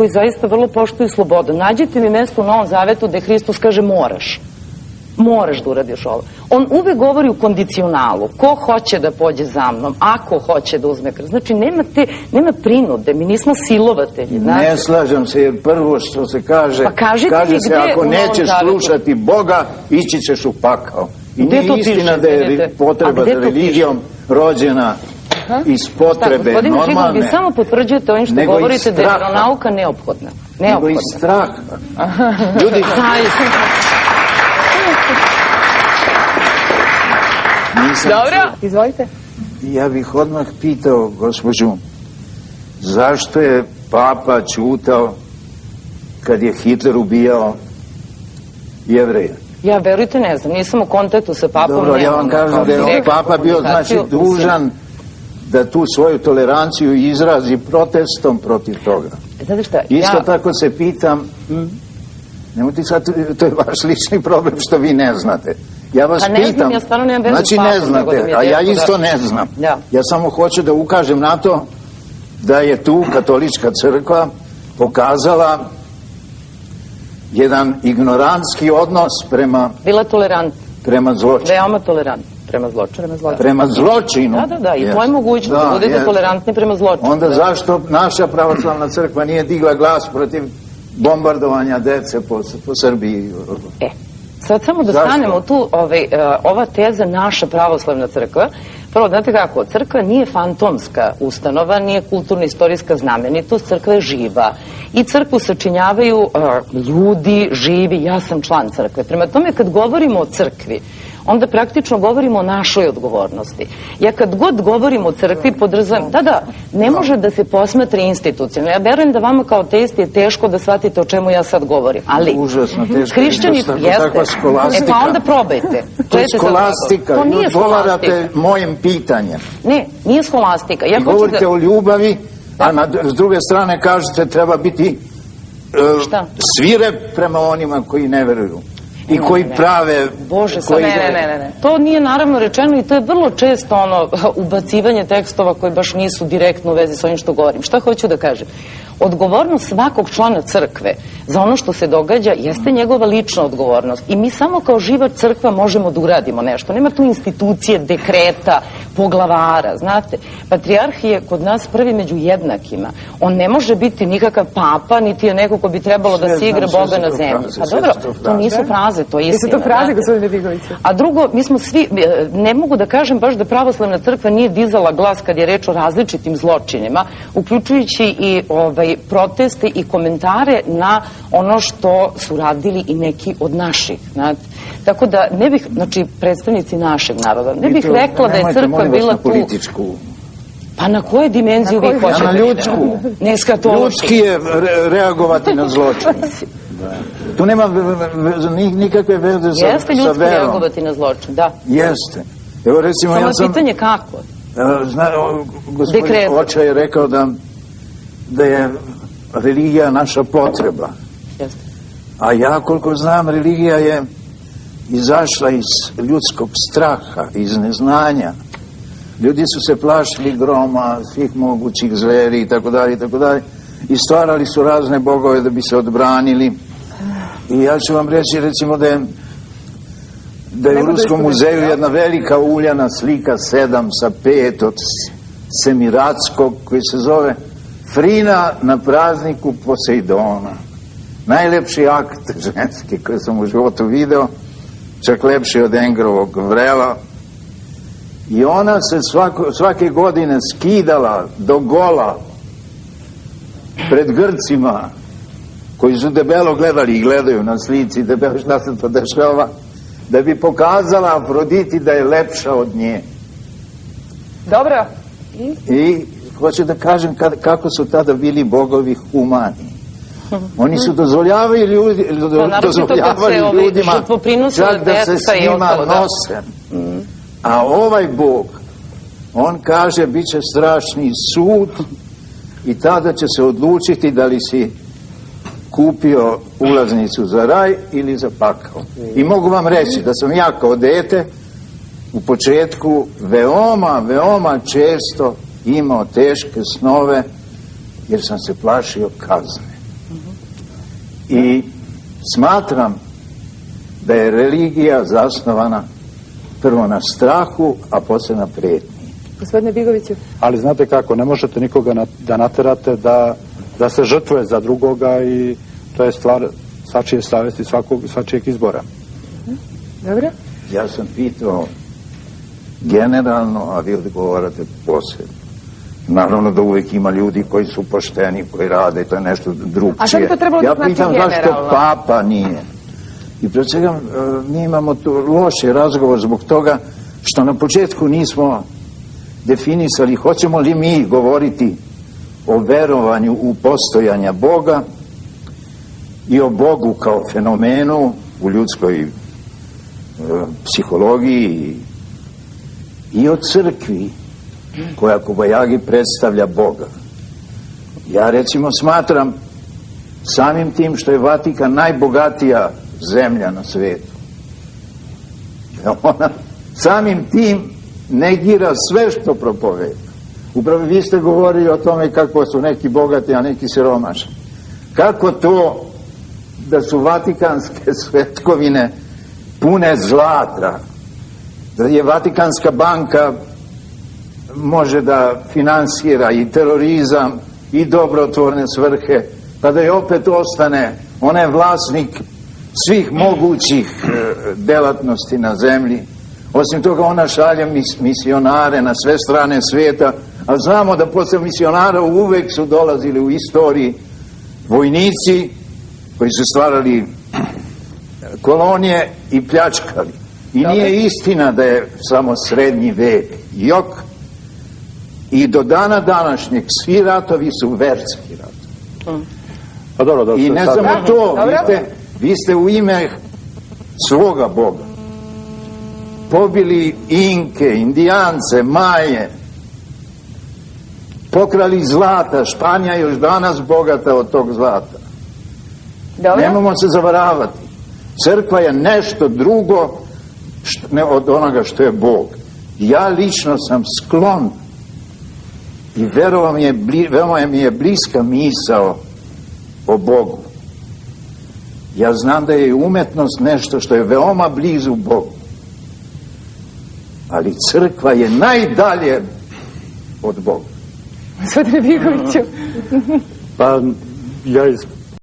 koji zaista vrlo poštuju slobodu. Nađite mi mesto u Novom Zavetu gde Hristos kaže moraš. Moraš da uradiš ovo. On uvek govori u kondicionalu. Ko hoće da pođe za mnom, ako hoće da uzme krst. Znači, nema prinude, mi nismo silovatelji. Ne slažem se, jer prvo što se kaže, kaže se ako nećeš slušati Boga, ići ćeš u pakao. I nije istina da je potreba za religijom rođena iz potrebe normalne. Gospodine Žigman, vi samo potvrđujete ovim što govorite da je vjeronauka neophodna. Nego iz straha. Ljudi... Dobro, izvolite. Ja bih odmah pitao gospođu, zašto je Papa ćutao kad je Hitler ubijao Jevreja? Ja, verujte, ne znam, nisam u kontaktu sa Papom. Dobro, ja vam kažem da je Papa bio, znači, dužan da tu svoju toleranciju izrazi protestom protiv toga. Znate šta? Isto tako se pitam, nemojte sad, to je vaš lični problem što vi ne znate. Ja vas pitam, znači ne znate, a ja isto ne znam. Ja samo hoću da ukažem na to da je tu katolička crkva pokazala jedan ignorantski odnos prema... Bila tolerantna. Prema zločinu. Veoma tolerantna. Prema zločinu. Prema zločinu. Da, i to je mogućnost da budete tolerantni prema zločinu. Onda zašto naša pravoslavna crkva nije digla glas protiv bombardovanja dece po Srbiji? Sad samo da stanemo tu, ova teza naša pravoslavna crkva. Prvo, znate kako, crkva nije fantomska ustanova, nije kulturno-istorijska znamenitost, crkva je živa. I crkvu sačinjavaju ljudi živi, ja sam član crkve. Prema tome, kad govorimo o crkvi, onda praktično govorimo o našoj odgovornosti. Ja kad god govorim o crkvi, podrazumijem, ne može da se posmatra institucionalno. Ja verujem da vama kao ateisti je teško da shvatite o čemu ja sad govorim, ali hrišćani jeste. Pa onda probajte. To je skolastika, odgovarate mojim pitanjem. Ne, nije skolastika. I govorite o ljubavi, a s druge strane kažete treba biti svirep prema onima koji ne veruju. I koji prave... Bože, ne. To nije naravno rečeno i to je vrlo često ubacivanje tekstova koji baš nisu direktno u vezi s ovim što govorim. Šta hoću da kažem? Odgovornost svakog člana crkve za ono što se događa jeste njegova lična odgovornost. I mi samo kao živa crkva možemo da uradimo nešto. Nema tu institucije, dekreta, poglavara, znate. Patrijarh je kod nas prvi među jednakima. On ne može biti nikakav papa, niti je neko ko bi trebalo da se igra Boga na zemlji. Pa dobro, to nisu fraze, to je istina. Jesu to fraze, gospodine Bigoviću? A drugo, mi smo svi, ne mogu da kažem baš da pravoslavna crkva nije dizala glas kad je reč o različitim zločinima, uključujući i proteste i komentare na ono što su radili i neki od naših. Tako da ne bih, znači predstavnici našeg naroda, ne bih rekla da je crkva bila tu... političku. Pa na koje dimenziju vi hoćete? Na ljudsku. Ljudski je reagovati na zločin. Tu nema nikakve veze sa verom. Jeste ljudski reagovati na zločin, da. Jeste. Evo recimo ja sam... Samo pitanje kako? Gospodin Oča je rekao da je religija naša potreba. A ja koliko znam, religija je izašla iz ljudskog straha, iz neznanja. Ljudi su se plašili groma, svih mogućih zveri i tako dalje i stvarali su razne bogove da bi se odbranili. I ja ću vam reći recimo da je u Ruskom muzeju jedna velika uljana slika 7 sa 5 od Semiratskog koji se zove Frina na prazniku Poseidona. Najlepši akt ženski koji sam u životu video, čak lepši od Engrovog vrela. I ona se svake godine skidala do gola pred Grcima koji su debelo gledali i gledaju na slici debelo šta se to dešava, da bi pokazala Afroditi da je lepša od nje. Dobro. I hoću da kažem kako su tada bili bogovi humani. Oni su dozvoljavali ljudima čak da se s njima nose. A ovaj Bog, on kaže bit će strašni sud i tada će se odlučiti da li si kupio ulaznicu za raj ili za pakao. I mogu vam reći da sam ja kao dete u početku veoma često imao teške snove jer sam se plašio kazne. I smatram da je religija zasnovana prvo na strahu, a poslije na prijetnji. Gospodine Bigoviću. Ali znate kako, ne možete nikoga da naterate da se žrtvuje za drugoga i to je stvar svačije savjesti, svačijeg izbora. Dobro. Ja sam pitao generalno, a vi odgovarate posebno. Naravno da uvijek ima ljudi koji su pošteni, koji rade, to je nešto drugčije. A što bi to trebalo da znači generalno? Ja pitam zašto papa nije. I pred svega mi imamo tu loši razgovor zbog toga što na početku nismo definisali hoćemo li mi govoriti o verovanju u postojanja Boga i o Bogu kao fenomenu u ljudskoj psihologiji i o crkvi koja kobajagi predstavlja Boga. Ja recimo smatram samim tim što je Vatikan najbogatija zemlja na svijetu. Ona samim tim negira sve što propoveda. Upravo vi ste govorili o tome kako su neki bogati, a neki siromašni. Kako to da su vatikanske svetkovine pune zlata, da je Vatikanska banka može da finansira i terorizam i dobrotvorne svrhe, pa da je opet ostane, ona je vlasnik svih mogućih delatnosti na zemlji. Osim toga ona šalje misionare na sve strane svijeta, a znamo da posle misionara uvek su dolazili u istoriji vojnici koji su stvarali kolonije i pljačkali. I nije istina da je samo srednji vek jok, i do dana današnjeg svi ratovi su verski ratovi. Pa dobro, i ne samo to, vi ste u ime svoga Boga pobili Inke, Indijance, Maje, pokrali zlata. Španija je još danas bogata od tog zlata. Nemojmo se zavaravati. Crkva je nešto drugo od onoga što je Bog. Ja lično sam sklon i veoma mi je bliska misao o Bogu. Ja znam da je umetnost nešto što je veoma blizu Bogu. Ali crkva je najdalje od Boga. Gospodine Bigoviću. Pa ja iz